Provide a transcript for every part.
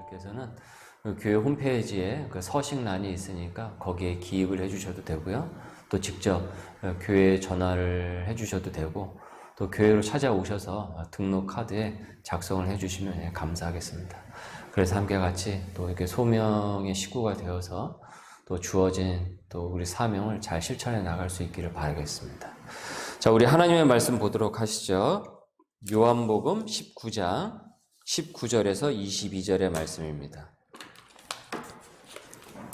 분들께서는 그 교회 홈페이지에 그 서식란이 있으니까 거기에 기입을 해주셔도 되고요. 또 직접 교회에 전화를 해주셔도 되고, 또 교회로 찾아오셔서 등록 카드에 작성을 해주시면 감사하겠습니다. 그래서 함께 같이 또 이렇게 소명의 식구가 되어서 또 주어진 또 우리 사명을 잘 실천해 나갈 수 있기를 바라겠습니다. 자, 우리 하나님의 말씀 보도록 하시죠. 요한복음 19장 19절에서 22절의 말씀입니다.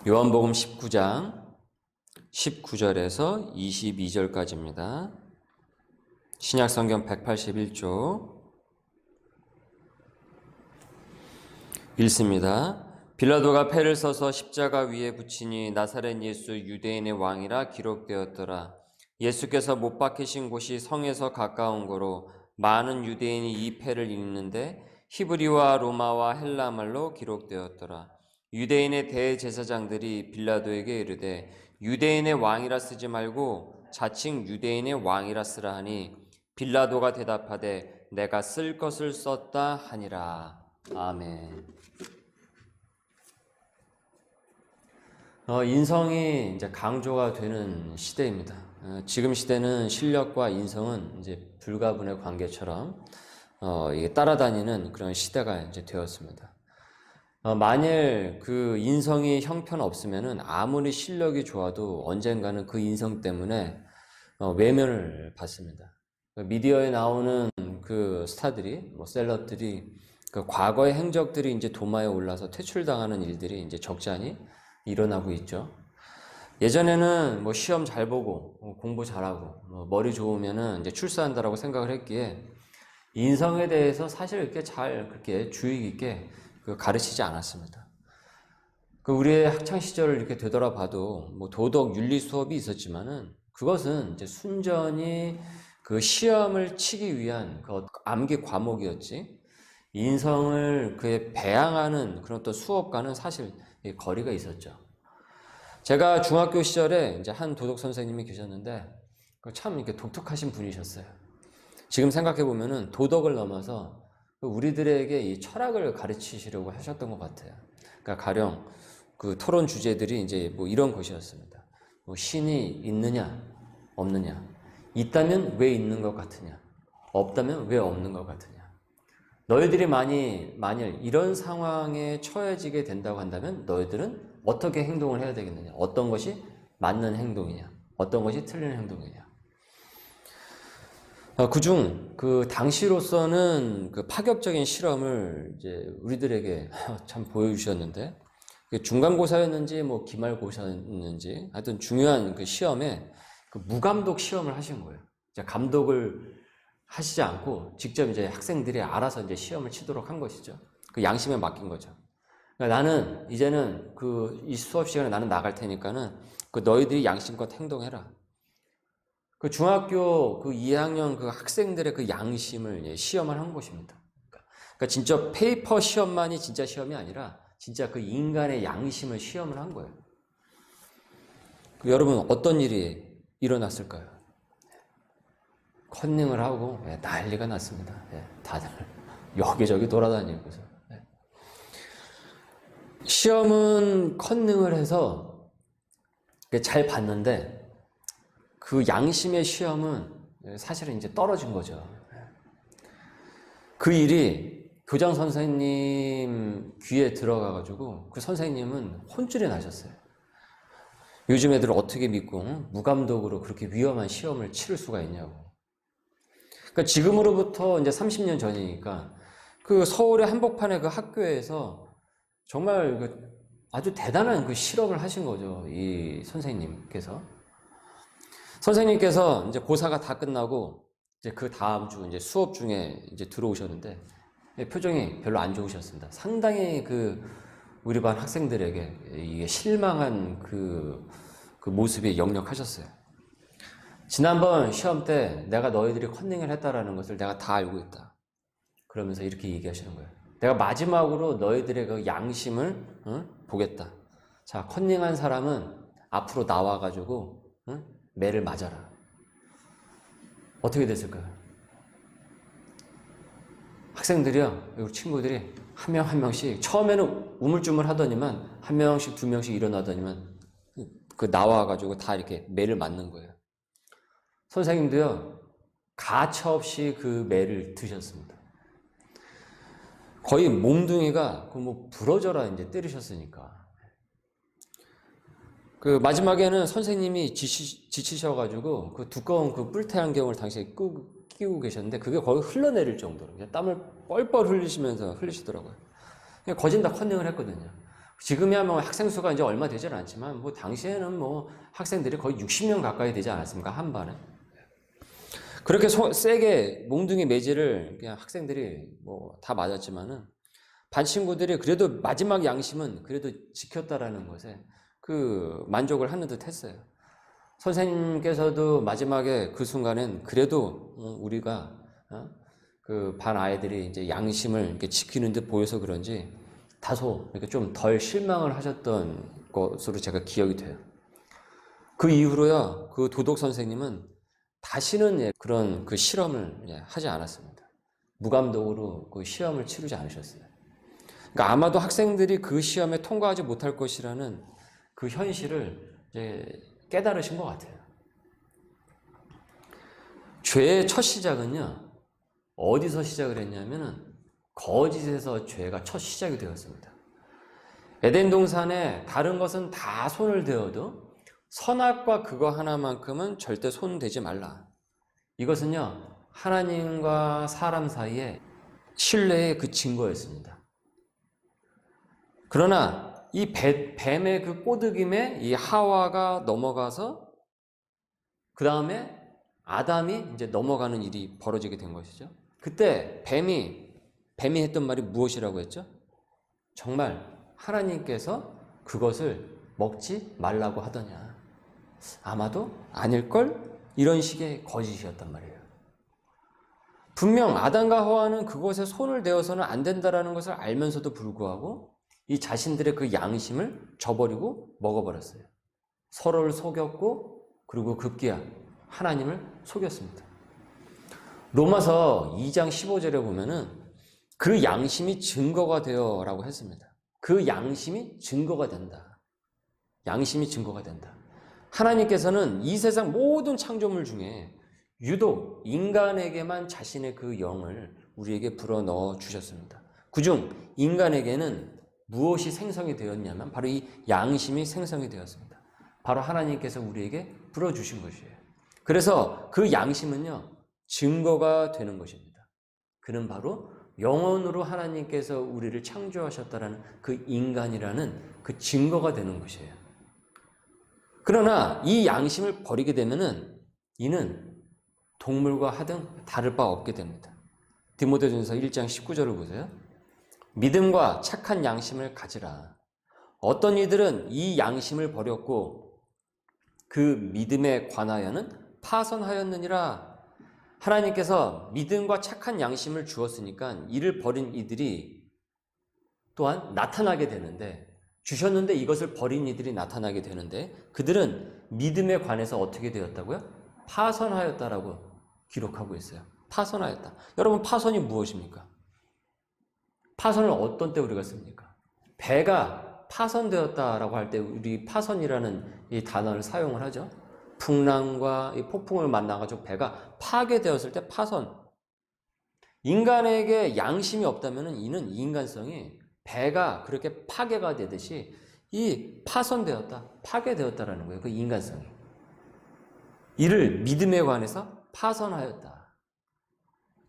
요한복음 19장 19절에서 22절까지입니다. 신약성경 181조 읽습니다. 빌라도가 패를 써서 십자가 위에 붙이니 나사렛 예수 유대인의 왕이라 기록되었더라. 예수께서 못 박히신 곳이 성에서 가까운 거로 많은 유대인이 이 패를 읽는데 히브리와 로마와 헬라말로 기록되었더라. 유대인의 대제사장들이 빌라도에게 이르되 유대인의 왕이라 쓰지 말고 자칭 유대인의 왕이라 쓰라 하니 빌라도가 대답하되 내가 쓸 것을 썼다 하니라. 아멘. 인성이 이제 강조가 되는 시대입니다. 지금 시대는 실력과 인성은 이제 불가분의 관계처럼 이게 따라다니는 그런 시대가 이제 되었습니다. 만일 그 인성이 형편없으면은 아무리 실력이 좋아도 언젠가는 그 인성 때문에 외면을 받습니다. 미디어에 나오는 그 스타들이, 셀럽들이 그 과거의 행적들이 이제 도마에 올라서 퇴출당하는 일들이 이제 적지 않이 일어나고 있죠. 예전에는 시험 잘 보고 공부 잘하고 머리 좋으면은 이제 출세한다라고 생각을 했기에 인성에 대해서 사실 이렇게 잘 그렇게 주의 깊게 가르치지 않았습니다. 우리의 학창 시절을 이렇게 되돌아봐도 도덕 윤리 수업이 있었지만은 그것은 이제 순전히 그 시험을 치기 위한 그 암기 과목이었지. 인성을 그에 배양하는 그런 또 수업과는 사실 거리가 있었죠. 제가 중학교 시절에 이제 한 도덕 선생님이 계셨는데 참 이렇게 독특하신 분이셨어요. 지금 생각해 보면은 도덕을 넘어서 우리들에게 이 철학을 가르치시려고 하셨던 것 같아요. 그러니까 가령 그 토론 주제들이 이제 이런 것이었습니다. 신이 있느냐, 없느냐, 있다면 왜 있는 것 같으냐, 없다면 왜 없는 것 같으냐. 너희들이 만일 이런 상황에 처해지게 된다고 한다면 너희들은 어떻게 행동을 해야 되겠느냐? 어떤 것이 맞는 행동이냐? 어떤 것이 틀린 행동이냐? 그중 그 당시로서는 그 파격적인 실험을 이제 우리들에게 참 보여주셨는데 중간고사였는지 기말고사였는지 하여튼 중요한 그 시험에 그 무감독 시험을 하신 거예요. 감독을 하시지 않고 직접 이제 학생들이 알아서 이제 시험을 치도록 한 것이죠. 그 양심에 맡긴 거죠. 그러니까 나는 이제는 이 수업 시간에 나는 나갈 테니까는 너희들이 양심껏 행동해라. 중학교 2학년 그 학생들의 그 양심을 시험을 한 것입니다. 그러니까 진짜 페이퍼 시험만이 진짜 시험이 아니라 진짜 그 인간의 양심을 시험을 한 거예요. 여러분 어떤 일이 일어났을까요? 컨닝을 하고 난리가 났습니다. 다들 여기저기 돌아다니고서 시험은 컨닝을 해서 잘 봤는데 그 양심의 시험은 사실은 이제 떨어진 거죠. 그 일이 교장 선생님 귀에 들어가가지고 그 선생님은 혼쭐이 나셨어요. 요즘 애들 어떻게 믿고 무감독으로 그렇게 위험한 시험을 치를 수가 있냐고. 그러니까 지금으로부터 이제 30년 전이니까 그 서울의 한복판의 그 학교에서 정말 아주 대단한 그 실험을 하신 거죠. 이 선생님께서. 선생님께서 이제 고사가 다 끝나고 이제 그 다음 주 이제 수업 중에 이제 들어오셨는데 표정이 별로 안 좋으셨습니다. 상당히 우리 반 학생들에게 이게 실망한 그 모습이 역력하셨어요. 지난번 시험 때 내가 너희들이 컨닝을 했다라는 것을 내가 다 알고 있다. 그러면서 이렇게 얘기하시는 거예요. 내가 마지막으로 너희들의 그 양심을 보겠다. 자, 컨닝한 사람은 앞으로 나와가지고 매를 맞아라. 어떻게 됐을까요? 학생들이요, 우리 친구들이 한 명 한 명씩 처음에는 우물쭈물 하더니만 한 명씩 두 명씩 일어나더니만 그 나와가지고 다 이렇게 매를 맞는 거예요. 선생님도요, 가차없이 그 매를 드셨습니다. 거의 몸뚱이가 그 뭐 부러져라 이제 때리셨으니까. 그 마지막에는 선생님이 지치셔가지고 그 두꺼운 그 뿔테 안경을 당시에 끼고 계셨는데 그게 거의 흘러내릴 정도로 그냥 땀을 뻘뻘 흘리시더라고요. 그냥 거진 다 컨닝을 했거든요. 지금이야 뭐 학생 수가 이제 얼마 되질 않지만 뭐 당시에는 뭐 학생들이 거의 60명 가까이 되지 않았습니까? 한 반에. 그렇게 세게 몽둥이 매질을 그냥 학생들이 뭐 다 맞았지만은 반 친구들이 그래도 마지막 양심은 그래도 지켰다라는 것에 그 만족을 하는 듯 했어요. 선생님께서도 마지막에 그 순간엔 그래도 우리가 그 반 아이들이 이제 양심을 이렇게 지키는 듯 보여서 그런지 다소 이렇게 좀 덜 실망을 하셨던 것으로 제가 기억이 돼요. 그 이후로요, 그 도덕 선생님은 다시는 그런 그 실험을 하지 않았습니다. 무감독으로 그 시험을 치르지 않으셨어요. 그러니까 아마도 학생들이 그 시험에 통과하지 못할 것이라는 그 현실을 이제 깨달으신 것 같아요. 죄의 첫 시작은요, 어디서 시작을 했냐면은 거짓에서 죄가 첫 시작이 되었습니다. 에덴 동산에 다른 것은 다 손을 대어도 선악과 그거 하나만큼은 절대 손 대지 말라. 이것은요, 하나님과 사람 사이에 신뢰의 그 증거였습니다. 그러나 이 뱀의 그 꼬드김에 이 하와가 넘어가서 그 다음에 아담이 이제 넘어가는 일이 벌어지게 된 것이죠. 그때 뱀이 했던 말이 무엇이라고 했죠? 정말 하나님께서 그것을 먹지 말라고 하더냐? 아마도 아닐걸? 이런 식의 거짓이었단 말이에요. 분명 아담과 하와는 그것에 손을 대어서는 안 된다라는 것을 알면서도 불구하고 이 자신들의 그 양심을 저버리고 먹어버렸어요. 서로를 속였고 그리고 급기야 하나님을 속였습니다. 로마서 2장 15절에 보면은 그 양심이 증거가 되어라고 했습니다. 그 양심이 증거가 된다. 양심이 증거가 된다. 하나님께서는 이 세상 모든 창조물 중에 유독 인간에게만 자신의 그 영을 우리에게 불어넣어 주셨습니다. 그중 인간에게는 무엇이 생성이 되었냐면 바로 이 양심이 생성이 되었습니다. 바로 하나님께서 우리에게 불어주신 것이에요. 그래서 그 양심은요, 증거가 되는 것입니다. 그는 바로 영혼으로 하나님께서 우리를 창조하셨다라는 그 인간이라는 그 증거가 되는 것이에요. 그러나 이 양심을 버리게 되면은 이는 동물과 하등 다를 바 없게 됩니다. 디모데전서 1장 19절을 보세요. 믿음과 착한 양심을 가지라. 어떤 이들은 이 양심을 버렸고 그 믿음에 관하여는 파선하였느니라. 하나님께서 믿음과 착한 양심을 주었으니까 이를 버린 이들이 또한 나타나게 되는데, 주셨는데 이것을 버린 이들이 나타나게 되는데 그들은 믿음에 관해서 어떻게 되었다고요? 파선하였다라고 기록하고 있어요. 파선하였다. 여러분, 파선이 무엇입니까? 파선을 어떤 때 우리가 씁니까? 배가 파선되었다라고 할 때 우리 파선이라는 이 단어를 사용을 하죠. 풍랑과 이 폭풍을 만나가지고 배가 파괴되었을 때 파선. 인간에게 양심이 없다면 이는 인간성이 배가 그렇게 파괴가 되듯이 이 파선되었다, 파괴되었다라는 거예요. 그 인간성이. 이를 믿음에 관해서 파선하였다.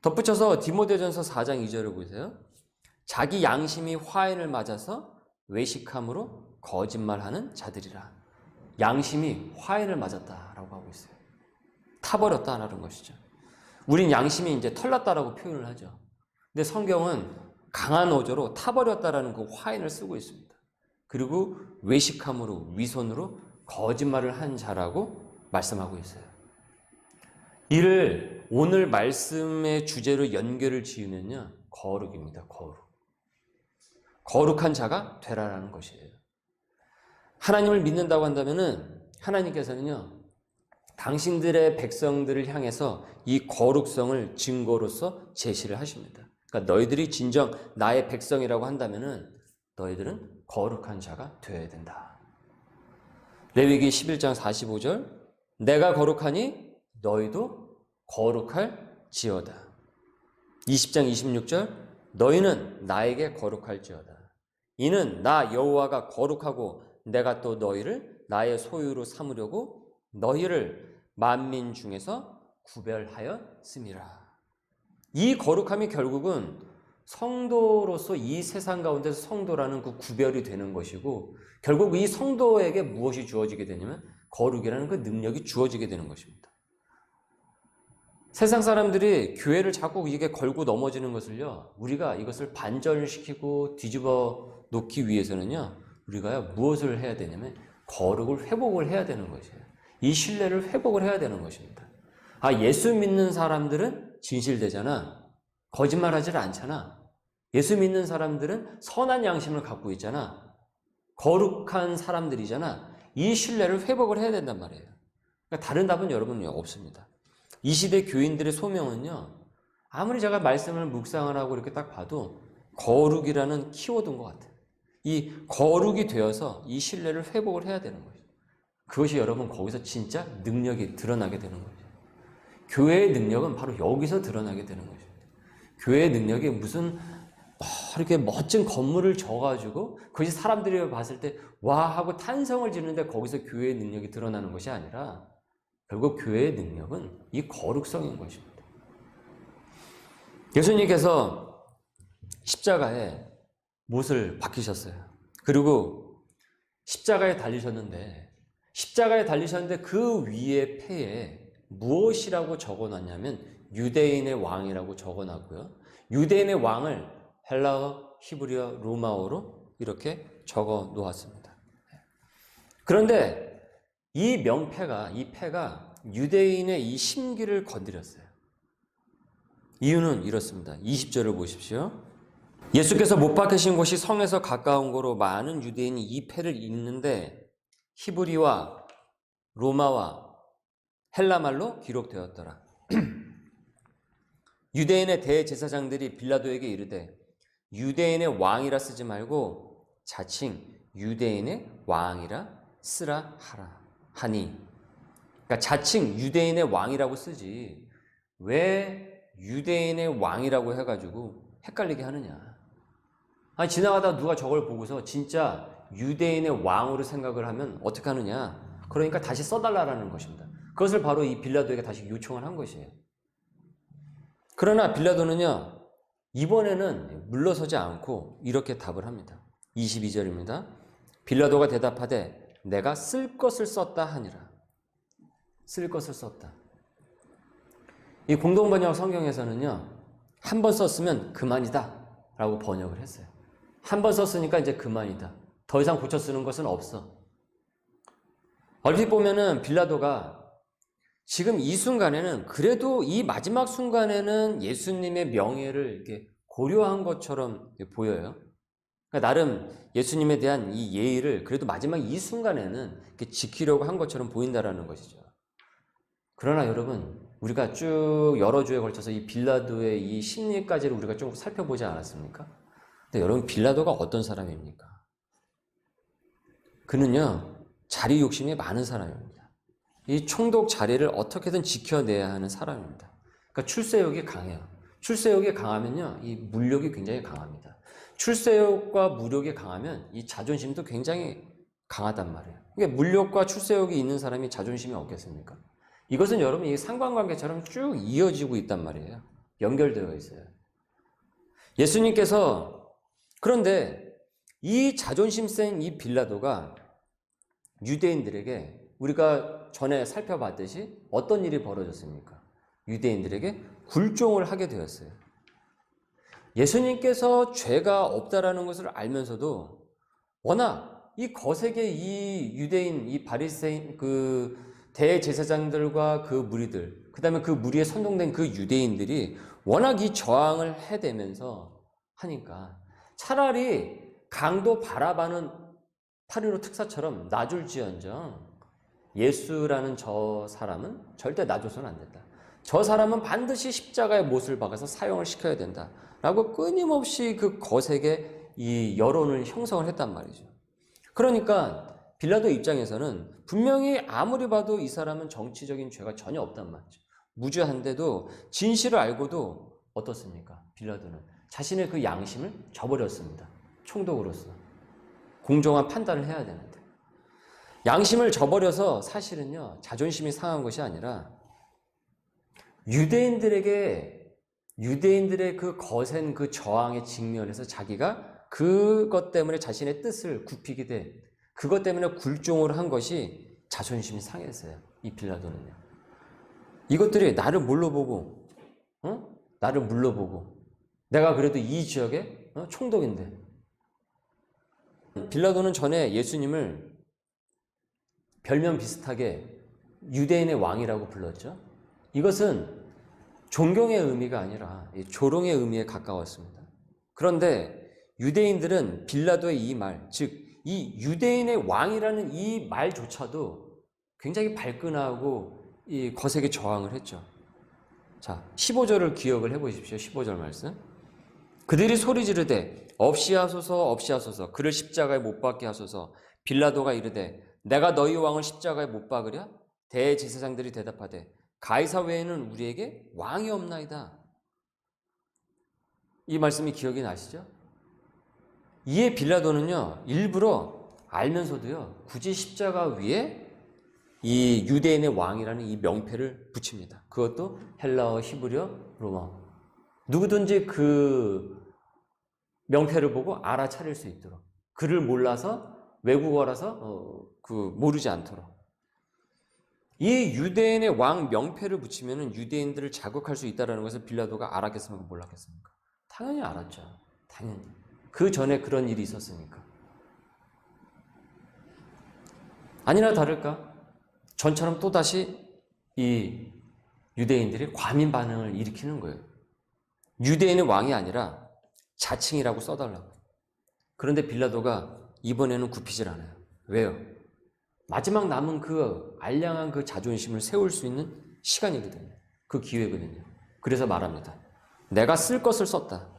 덧붙여서 디모데전서 4장 2절을 보세요. 자기 양심이 화인을 맞아서 외식함으로 거짓말하는 자들이라. 양심이 화인을 맞았다라고 하고 있어요. 타버렸다라는 것이죠. 우린 양심이 이제 털났다라고 표현을 하죠. 근데 성경은 강한 어조로 타버렸다라는 그 화인을 쓰고 있습니다. 그리고 외식함으로, 위선으로 거짓말을 한 자라고 말씀하고 있어요. 이를 오늘 말씀의 주제로 연결을 지으면요, 거룩입니다. 거룩. 거룩한 자가 되라라는 것이에요. 하나님을 믿는다고 한다면은 하나님께서는요, 당신들의 백성들을 향해서 이 거룩성을 증거로서 제시를 하십니다. 그러니까 너희들이 진정 나의 백성이라고 한다면은 너희들은 거룩한 자가 되어야 된다. 레위기 11장 45절 내가 거룩하니 너희도 거룩할지어다. 20장 26절 너희는 나에게 거룩할지어다. 이는 나 여호와가 거룩하고 내가 또 너희를 나의 소유로 삼으려고 너희를 만민 중에서 구별하였음이라. 이 거룩함이 결국은 성도로서 이 세상 가운데서 성도라는 그 구별이 되는 것이고 결국 이 성도에게 무엇이 주어지게 되냐면 거룩이라는 그 능력이 주어지게 되는 것입니다. 세상 사람들이 교회를 자꾸 이게 걸고 넘어지는 것을요, 우리가 이것을 반전시키고 뒤집어 놓기 위해서는요, 우리가 무엇을 해야 되냐면 거룩을 회복을 해야 되는 것이에요. 이 신뢰를 회복을 해야 되는 것입니다. 아, 예수 믿는 사람들은 진실되잖아. 거짓말하지 않잖아. 예수 믿는 사람들은 선한 양심을 갖고 있잖아. 거룩한 사람들이잖아. 이 신뢰를 회복을 해야 된단 말이에요. 그러니까 다른 답은 여러분 없습니다. 이 시대 교인들의 소명은요, 아무리 제가 말씀을 묵상을 하고 이렇게 딱 봐도 거룩이라는 키워드인 것 같아요. 이 거룩이 되어서 이 신뢰를 회복을 해야 되는 거죠. 그것이 여러분 거기서 진짜 능력이 드러나게 되는 거죠. 교회의 능력은 바로 여기서 드러나게 되는 거죠. 교회의 능력이 무슨 이렇게 멋진 건물을 져가지고 그것이 사람들이 봤을 때 와 하고 탄성을 지르는데 거기서 교회의 능력이 드러나는 것이 아니라 결국 교회의 능력은 이 거룩성인 것입니다. 예수님께서 십자가에 못을 박히셨어요. 그리고 십자가에 달리셨는데 그 위에 패에 무엇이라고 적어놨냐면 유대인의 왕이라고 적어놨고요. 유대인의 왕을 헬라어, 히브리어, 로마어로 이렇게 적어 놓았습니다. 그런데 이 패가 유대인의 이 심기를 건드렸어요. 이유는 이렇습니다. 20절을 보십시오. 예수께서 못 박히신 곳이 성에서 가까운 거로 많은 유대인이 이 패를 읽는데 히브리와 로마와 헬라말로 기록되었더라. 유대인의 대제사장들이 빌라도에게 이르되 유대인의 왕이라 쓰지 말고 자칭 유대인의 왕이라 쓰라 하라 하니, 그러니까 자칭 유대인의 왕이라고 쓰지 왜 유대인의 왕이라고 해가지고 헷갈리게 하느냐. 아니, 지나가다 누가 저걸 보고서 진짜 유대인의 왕으로 생각을 하면 어떻게 하느냐. 그러니까 다시 써달라는 것입니다. 그것을 바로 이 빌라도에게 다시 요청을 한 것이에요. 그러나 빌라도는요, 이번에는 물러서지 않고 이렇게 답을 합니다. 22절입니다. 빌라도가 대답하되 내가 쓸 것을 썼다 하니라. 쓸 것을 썼다. 이 공동번역 성경에서는요, 한 번 썼으면 그만이다 라고 번역을 했어요. 한 번 썼으니까 이제 그만이다. 더 이상 고쳐 쓰는 것은 없어. 얼핏 보면은 빌라도가 지금 이 순간에는, 그래도 이 마지막 순간에는 예수님의 명예를 이렇게 고려한 것처럼 보여요. 그러니까 나름 예수님에 대한 이 예의를 그래도 마지막 이 순간에는 이렇게 지키려고 한 것처럼 보인다라는 것이죠. 그러나 여러분, 우리가 쭉 여러 주에 걸쳐서 이 빌라도의 이 심리까지를 우리가 좀 살펴보지 않았습니까? 근데 여러분, 빌라도가 어떤 사람입니까? 그는요, 자리 욕심이 많은 사람입니다. 이 총독 자리를 어떻게든 지켜내야 하는 사람입니다. 그러니까 출세욕이 강해요. 출세욕이 강하면요, 이 물욕이 굉장히 강합니다. 출세욕과 물욕이 강하면 이 자존심도 굉장히 강하단 말이에요. 그러니까 물욕과 출세욕이 있는 사람이 자존심이 없겠습니까? 이것은 여러분, 이 상관관계처럼 쭉 이어지고 있단 말이에요. 연결되어 있어요. 예수님께서, 그런데 이 자존심 센 이 빌라도가 유대인들에게, 우리가 전에 살펴봤듯이 어떤 일이 벌어졌습니까? 유대인들에게 굴종을 하게 되었어요. 예수님께서 죄가 없다라는 것을 알면서도 워낙 이 거세게 이 유대인, 이 바리새인, 그 대제사장들과 그 무리들, 그 다음에 그 무리에 선동된 그 유대인들이 워낙 이 저항을 해대면서 하니까 차라리 강도 바라바는 파리로 특사처럼 놔줄지언정 예수라는 저 사람은 절대 놔줘서는 안 된다. 저 사람은 반드시 십자가의 못을 박아서 사형을 시켜야 된다. 라고 끊임없이 그 거세게 이 여론을 형성을 했단 말이죠. 그러니까 빌라도 입장에서는 분명히 아무리 봐도 이 사람은 정치적인 죄가 전혀 없단 말이죠. 무죄한데도 진실을 알고도 어떻습니까? 빌라도는 자신의 그 양심을 저버렸습니다. 총독으로서. 공정한 판단을 해야 되는데. 양심을 저버려서 사실은요, 자존심이 상한 것이 아니라 유대인들의 그 거센 그 저항에 직면해서 자기가 그것 때문에 자신의 뜻을 굽히게 돼. 그것 때문에 굴종을 한 것이 자존심이 상했어요. 이 빌라도는요. 이것들이 나를 물러보고, 나를 물러보고, 내가 그래도 이 지역의 총독인데. 빌라도는 전에 예수님을 별명 비슷하게 유대인의 왕이라고 불렀죠. 이것은 존경의 의미가 아니라 조롱의 의미에 가까웠습니다. 그런데 유대인들은 빌라도의 이 말, 즉 이 유대인의 왕이라는 이 말조차도 굉장히 발끈하고 이 거세게 저항을 했죠. 자, 15절을 기억을 해보십시오. 15절 말씀. 그들이 소리 지르되 없이 하소서 없이 하소서 그를 십자가에 못 박게 하소서. 빌라도가 이르되 내가 너희 왕을 십자가에 못 박으랴? 대제사장들이 대답하되 가이사 외에는 우리에게 왕이 없나이다. 이 말씀이 기억이 나시죠? 이에 빌라도는요, 일부러 알면서도요, 굳이 십자가 위에 이 유대인의 왕이라는 이 명패를 붙입니다. 그것도 헬라어, 히브리어, 로마어. 누구든지 그 명패를 보고 알아차릴 수 있도록. 그를 몰라서 외국어라서 모르지 않도록. 이 유대인의 왕 명패를 붙이면 유대인들을 자극할 수 있다는 것을 빌라도가 알았겠습니까? 몰랐겠습니까? 당연히 알았죠. 당연히. 그 전에 그런 일이 있었으니까. 아니나 다를까? 전처럼 또다시 이 유대인들이 과민 반응을 일으키는 거예요. 유대인의 왕이 아니라 자칭이라고 써달라고. 그런데 빌라도가 이번에는 굽히질 않아요. 왜요? 마지막 남은 그 알량한 그 자존심을 세울 수 있는 시간이거든요. 그 기회거든요. 그래서 말합니다. 내가 쓸 것을 썼다.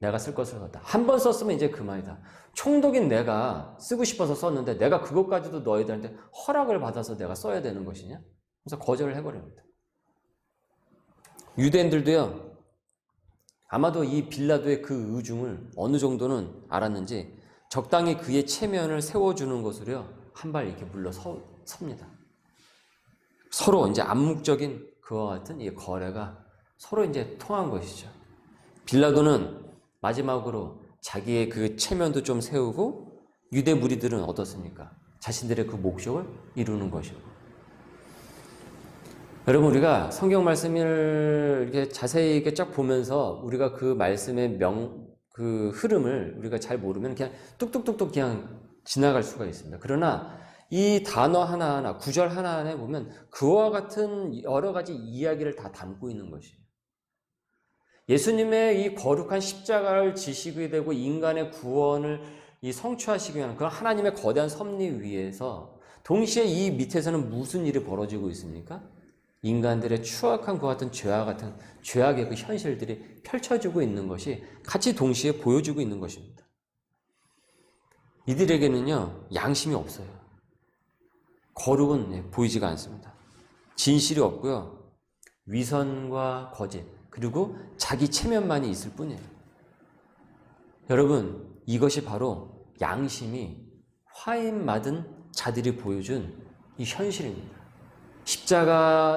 내가 쓸 것을 썼다. 한 번 썼으면 이제 그만이다. 총독인 내가 쓰고 싶어서 썼는데 내가 그것까지도 너희들한테 허락을 받아서 내가 써야 되는 것이냐? 그래서 거절을 해버립니다. 유대인들도요. 아마도 이 빌라도의 그 의중을 어느 정도는 알았는지 적당히 그의 체면을 세워주는 것으로요. 한 발 이렇게 물러섭니다. 서로 이제 암묵적인 그와 같은 이 거래가 서로 이제 통한 것이죠. 빌라도는 마지막으로 자기의 그 체면도 좀 세우고 유대 무리들은 어떻습니까? 자신들의 그 목적을 이루는 것이고. 여러분 우리가 성경 말씀을 이렇게 자세히 이렇게 쫙 보면서 우리가 그 말씀의 그 흐름을 우리가 잘 모르면 그냥 뚝뚝뚝뚝 그냥 지나갈 수가 있습니다. 그러나 이 단어 하나하나, 구절 하나하나에 보면 그와 같은 여러 가지 이야기를 다 담고 있는 것이에요. 예수님의 이 거룩한 십자가를 지시게 되고 인간의 구원을 이 성취하시기 위한 그런 하나님의 거대한 섭리 위에서 동시에 이 밑에서는 무슨 일이 벌어지고 있습니까? 인간들의 추악한 그와 같은 죄와 같은 죄악의 그 현실들이 펼쳐지고 있는 것이 같이 동시에 보여지고 있는 것입니다. 이들에게는요, 양심이 없어요. 거룩은 보이지가 않습니다. 진실이 없고요, 위선과 거짓, 그리고 자기 체면만이 있을 뿐이에요. 여러분, 이것이 바로 양심이 화인 맞은 자들이 보여준 이 현실입니다.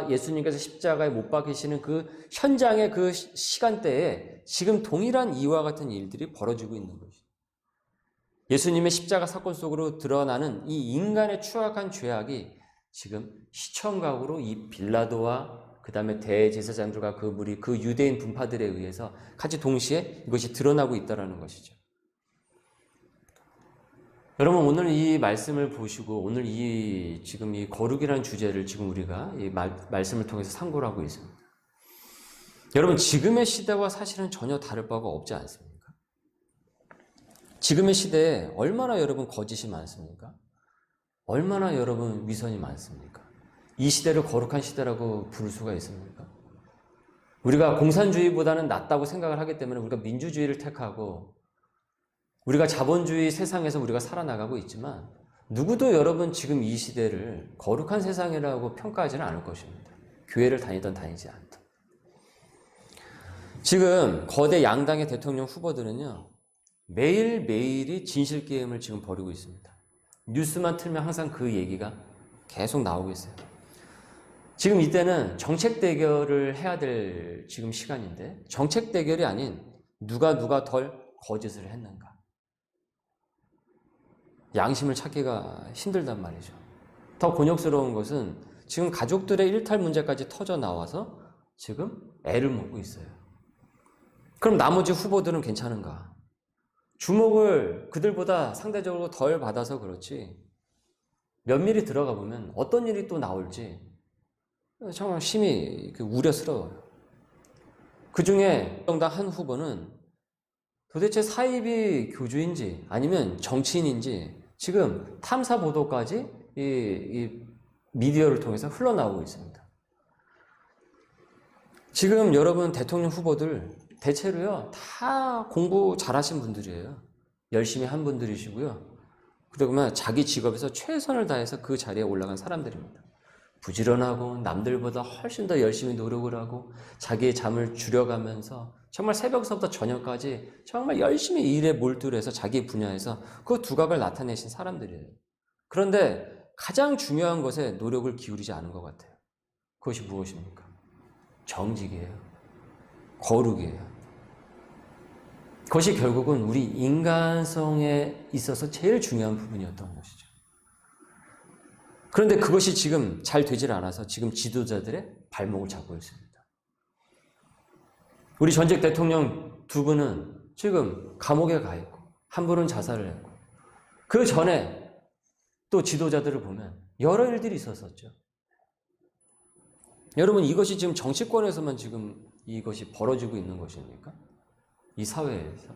예수님께서 십자가에 못 박히시는 그 현장의 그 시간대에 지금 동일한 이와 같은 일들이 벌어지고 있는 것이죠. 예수님의 십자가 사건 속으로 드러나는 이 인간의 추악한 죄악이 지금 시청각으로 이 빌라도와 그 다음에 대제사장들과 그 무리, 그 유대인 분파들에 의해서 같이 동시에 이것이 드러나고 있다는 것이죠. 여러분 오늘 이 말씀을 보시고 오늘 지금 이 거룩이라는 주제를 지금 우리가 이 말씀을 통해서 상고를 하고 있습니다. 여러분 지금의 시대와 사실은 전혀 다를 바가 없지 않습니까? 지금의 시대에 얼마나 여러분 거짓이 많습니까? 얼마나 여러분 위선이 많습니까? 이 시대를 거룩한 시대라고 부를 수가 있습니까? 우리가 공산주의보다는 낫다고 생각을 하기 때문에 우리가 민주주의를 택하고 우리가 자본주의 세상에서 우리가 살아나가고 있지만 누구도 여러분 지금 이 시대를 거룩한 세상이라고 평가하지는 않을 것입니다. 교회를 다니던 다니지 않던. 지금 거대 양당의 대통령 후보들은요. 매일매일이 진실 게임을 지금 벌이고 있습니다. 뉴스만 틀면 항상 그 얘기가 계속 나오고 있어요. 지금 이때는 정책 대결을 해야 될 지금 시간인데 정책 대결이 아닌 누가 덜 거짓을 했는가. 양심을 찾기가 힘들단 말이죠. 더 곤욕스러운 것은 지금 가족들의 일탈 문제까지 터져 나와서 지금 애를 먹고 있어요. 그럼 나머지 후보들은 괜찮은가? 주목을 그들보다 상대적으로 덜 받아서 그렇지 면밀히 들어가 보면 어떤 일이 또 나올지 정말 심히 우려스러워요. 그 중에 정당 한 후보는 도대체 사이비 교주인지 아니면 정치인인지 지금 탐사 보도까지 이 미디어를 통해서 흘러나오고 있습니다. 지금 여러분 대통령 후보들 대체로요 다 공부 잘하신 분들이에요. 열심히 한 분들이시고요. 그러면 자기 직업에서 최선을 다해서 그 자리에 올라간 사람들입니다. 부지런하고 남들보다 훨씬 더 열심히 노력을 하고 자기의 잠을 줄여가면서 정말 새벽서부터 저녁까지 정말 열심히 일에 몰두를 해서 자기 분야에서 그 두각을 나타내신 사람들이에요. 그런데 가장 중요한 것에 노력을 기울이지 않은 것 같아요. 그것이 무엇입니까? 정직이에요. 거룩이에요. 그것이 결국은 우리 인간성에 있어서 제일 중요한 부분이었던 것이죠. 그런데 그것이 지금 잘 되질 않아서 지금 지도자들의 발목을 잡고 있습니다. 우리 전직 대통령 두 분은 지금 감옥에 가 있고 한 분은 자살을 했고 그 전에 또 지도자들을 보면 여러 일들이 있었었죠. 여러분 이것이 지금 정치권에서만 지금 이것이 벌어지고 있는 것입니까? 이 사회에서.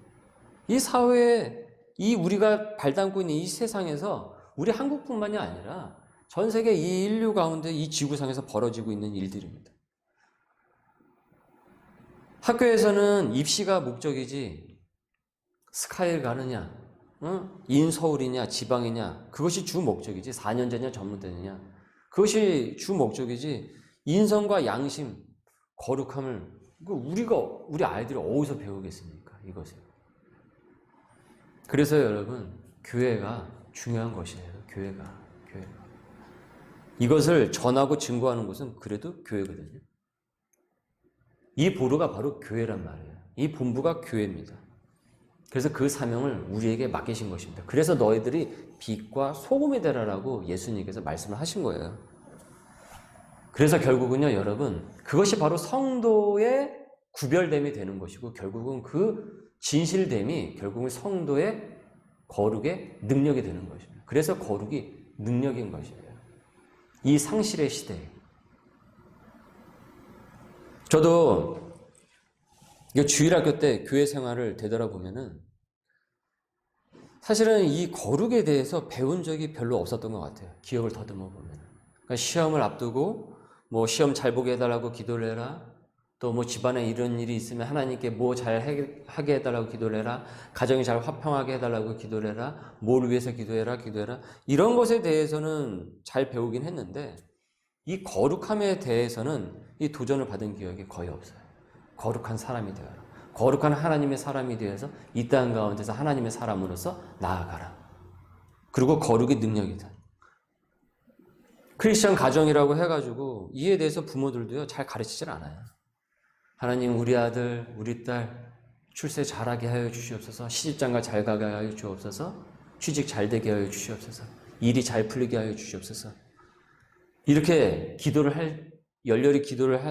이 사회에 이 우리가 발담고 있는 이 세상에서 우리 한국뿐만이 아니라 전 세계 이 인류 가운데 이 지구상에서 벌어지고 있는 일들입니다. 학교에서는 입시가 목적이지 스카이를 가느냐, 인서울이냐, 지방이냐 그것이 주 목적이지 4년제냐 전문대냐 그것이 주 목적이지 인성과 양심, 거룩함을 우리 아이들이 어디서 배우겠습니까? 이것을. 그래서 여러분 교회가 중요한 것이에요. 교회가. 이것을 전하고 증거하는 곳은 그래도 교회거든요. 이 보루가 바로 교회란 말이에요. 이 본부가 교회입니다. 그래서 그 사명을 우리에게 맡기신 것입니다. 그래서 너희들이 빛과 소금이 되라라고 예수님께서 말씀을 하신 거예요. 그래서 결국은요, 여러분, 그것이 바로 성도의 구별됨이 되는 것이고, 결국은 그 진실됨이 결국은 성도의 거룩의 능력이 되는 것입니다. 그래서 거룩이 능력인 것이에요. 이 상실의 시대에. 저도 주일학교 때 교회 생활을 되돌아보면은 사실은 이 거룩에 대해서 배운 적이 별로 없었던 것 같아요. 기억을 더듬어 보면. 그러니까 시험을 앞두고 뭐 시험 잘 보게 해달라고 기도를 해라. 또 뭐 집안에 이런 일이 있으면 하나님께 뭐 잘 하게 해달라고 기도를 해라. 가정이 잘 화평하게 해달라고 기도를 해라. 뭘 위해서 기도해라. 이런 것에 대해서는 잘 배우긴 했는데 이 거룩함에 대해서는 이 도전을 받은 기억이 거의 없어요. 거룩한 사람이 되어라. 거룩한 하나님의 사람이 되어서 이 땅 가운데서 하나님의 사람으로서 나아가라. 그리고 거룩이 능력이다. 크리스천 가정이라고 해가지고 이에 대해서 부모들도요 잘 가르치질 않아요. 하나님 우리 아들, 우리 딸 출세 잘하게 하여 주시옵소서. 시집장가 잘 가게 하여 주옵소서. 취직 잘 되게 하여 주시옵소서. 일이 잘 풀리게 하여 주시옵소서. 이렇게 열렬히 기도를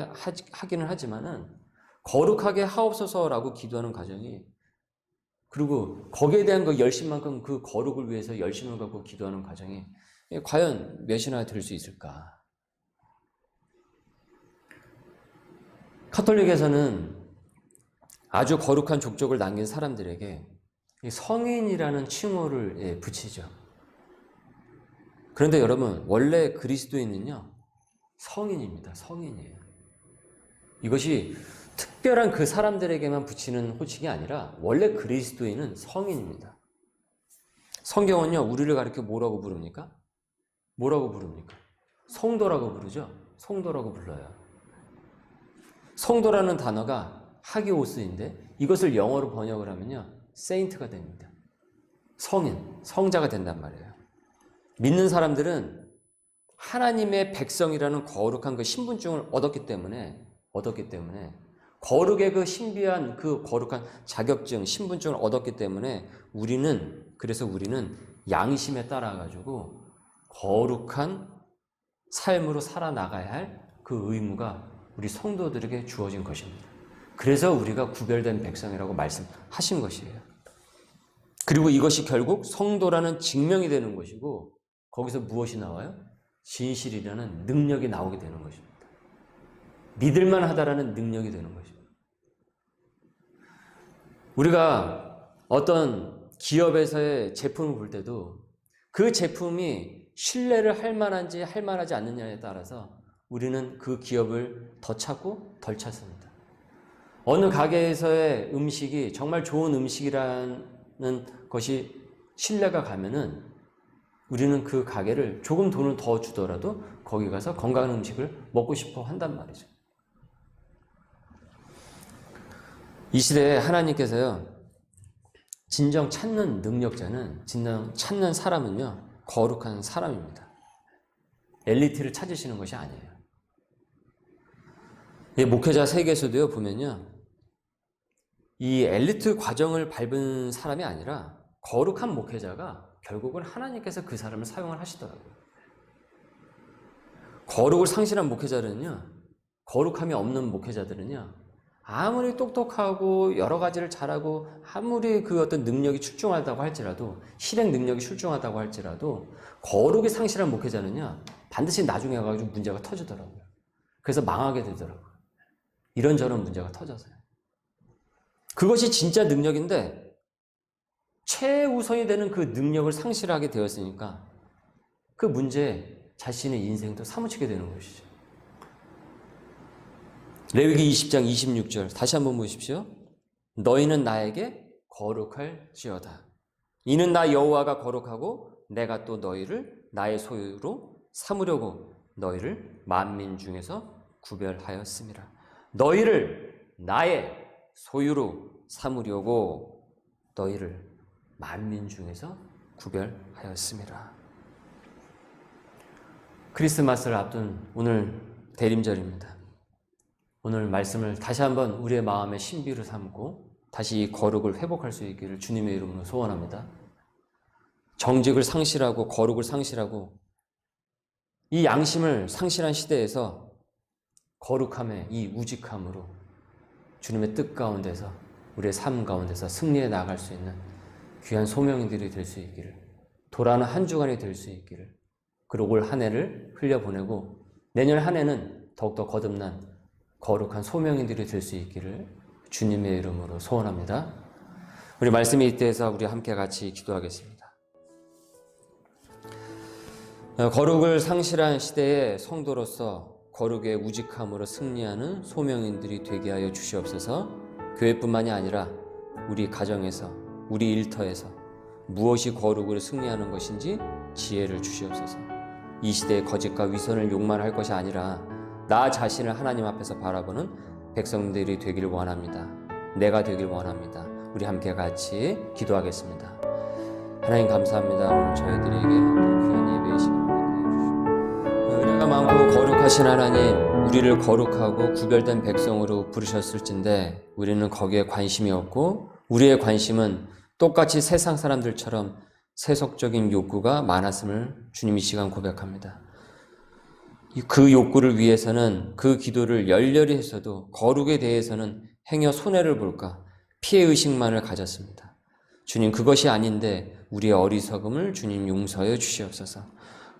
하기는 하지만은 거룩하게 하옵소서라고 기도하는 가정이 그리고 거기에 대한 그 열심만큼 그 거룩을 위해서 열심을 갖고 기도하는 가정이 과연 몇이나 될 수 있을까? 카톨릭에서는 아주 거룩한 족적을 남긴 사람들에게 성인이라는 칭호를 붙이죠. 그런데 여러분 원래 그리스도인은요 성인입니다. 성인이에요. 이것이 특별한 그 사람들에게만 붙이는 호칭이 아니라 원래 그리스도인은 성인입니다. 성경은요, 우리를 가리켜 뭐라고 부릅니까? 뭐라고 부릅니까? 성도라고 부르죠? 성도라고 불러요. 성도라는 단어가 하기오스인데 이것을 영어로 번역을 하면요, 세인트가 됩니다. 성인, 성자가 된단 말이에요. 믿는 사람들은 하나님의 백성이라는 거룩한 그 신분증을 얻었기 때문에 거룩의 그 신비한 그 거룩한 자격증, 신분증을 얻었기 때문에 그래서 우리는 양심에 따라가지고 거룩한 삶으로 살아나가야 할 그 의무가 우리 성도들에게 주어진 것입니다. 그래서 우리가 구별된 백성이라고 말씀하신 것이에요. 그리고 이것이 결국 성도라는 증명이 되는 것이고 거기서 무엇이 나와요? 진실이라는 능력이 나오게 되는 것입니다. 믿을만 하다라는 능력이 되는 것입니다. 우리가 어떤 기업에서의 제품을 볼 때도 그 제품이 신뢰를 할 만한지 할 만하지 않느냐에 따라서 우리는 그 기업을 더 찾고 덜 찾습니다. 어느 가게에서의 음식이 정말 좋은 음식이라는 것이 신뢰가 가면은 우리는 그 가게를 조금 돈을 더 주더라도 거기 가서 건강한 음식을 먹고 싶어 한단 말이죠. 이 시대에 하나님께서요, 진정 찾는 능력자는, 진정 찾는 사람은요, 거룩한 사람입니다. 엘리트를 찾으시는 것이 아니에요. 목회자 세계에서도요, 보면요, 이 엘리트 과정을 밟은 사람이 아니라 거룩한 목회자가 결국은 하나님께서 그 사람을 사용을 하시더라고요. 거룩을 상실한 목회자들은요, 거룩함이 없는 목회자들은요, 아무리 똑똑하고 여러 가지를 잘하고 아무리 그 어떤 능력이 출중하다고 할지라도, 실행 능력이 출중하다고 할지라도 거룩이 상실한 목회자는요, 반드시 나중에 가지고 문제가 터지더라고요. 그래서 망하게 되더라고요. 이런저런 문제가 터져서요. 그것이 진짜 능력인데 최우선이 되는 그 능력을 상실하게 되었으니까 그 문제에 자신의 인생도 사무치게 되는 것이죠. 레위기 20장 26절 다시 한번 보십시오. 너희는 나에게 거룩할지어다. 이는 나 여호와가 거룩하고 내가 또 너희를 나의 소유로 삼으려고 너희를 만민 중에서 구별하였음이라. 너희를 나의 소유로 삼으려고 너희를 만민 중에서 구별하였음이라. 크리스마스를 앞둔 오늘 대림절입니다. 오늘 말씀을 다시 한번 우리의 마음의 신비를 삼고 다시 이 거룩을 회복할 수 있기를 주님의 이름으로 소원합니다. 정직을 상실하고 거룩을 상실하고 이 양심을 상실한 시대에서 거룩함의 이 우직함으로 주님의 뜻 가운데서 우리의 삶 가운데서 승리해 나갈 수 있는 귀한 소명인들이 될 수 있기를, 돌아오는 한 주간이 될 수 있기를, 그리고 올 한 해를 흘려보내고 내년 한 해는 더욱더 거듭난 거룩한 소명인들이 될 수 있기를 주님의 이름으로 소원합니다. 우리 말씀이 이때에서 우리 함께 같이 기도하겠습니다. 거룩을 상실한 시대의 성도로서 거룩의 우직함으로 승리하는 소명인들이 되게 하여 주시옵소서. 교회뿐만이 아니라 우리 가정에서, 우리 일터에서 무엇이 거룩으로 승리하는 것인지 지혜를 주시옵소서. 이 시대의 거짓과 위선을 욕망할 것이 아니라 나 자신을 하나님 앞에서 바라보는 백성들이 되길 원합니다. 내가 되길 원합니다. 우리 함께 같이 기도하겠습니다. 하나님 감사합니다. 오늘 저희들에게 또 귀한 예배의 시간을 은혜가 많고 거룩하신 하나님, 우리를 거룩하고 구별된 백성으로 부르셨을진데 우리는 거기에 관심이 없고 우리의 관심은 똑같이 세상 사람들처럼 세속적인 욕구가 많았음을 주님 이 시간 고백합니다. 그 욕구를 위해서는 그 기도를 열렬히 했어도 거룩에 대해서는 행여 손해를 볼까 피해의식만을 가졌습니다. 주님, 그것이 아닌데 우리의 어리석음을 주님 용서해 주시옵소서.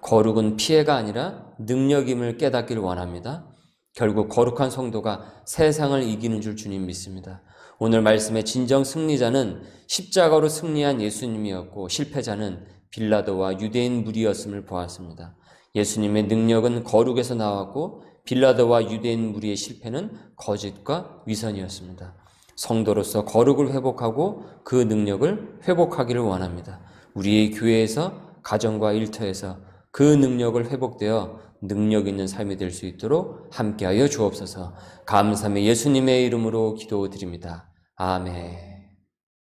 거룩은 피해가 아니라 능력임을 깨닫길 원합니다. 결국 거룩한 성도가 세상을 이기는 줄 주님 믿습니다. 오늘 말씀의 진정 승리자는 십자가로 승리한 예수님이었고 실패자는 빌라도와 유대인 무리였음을 보았습니다. 예수님의 능력은 거룩에서 나왔고 빌라도와 유대인 무리의 실패는 거짓과 위선이었습니다. 성도로서 거룩을 회복하고 그 능력을 회복하기를 원합니다. 우리의 교회에서, 가정과 일터에서 그 능력을 회복되어 능력 있는 삶이 될 수 있도록 함께하여 주옵소서. 감사함의 예수님의 이름으로 기도드립니다. 아멘.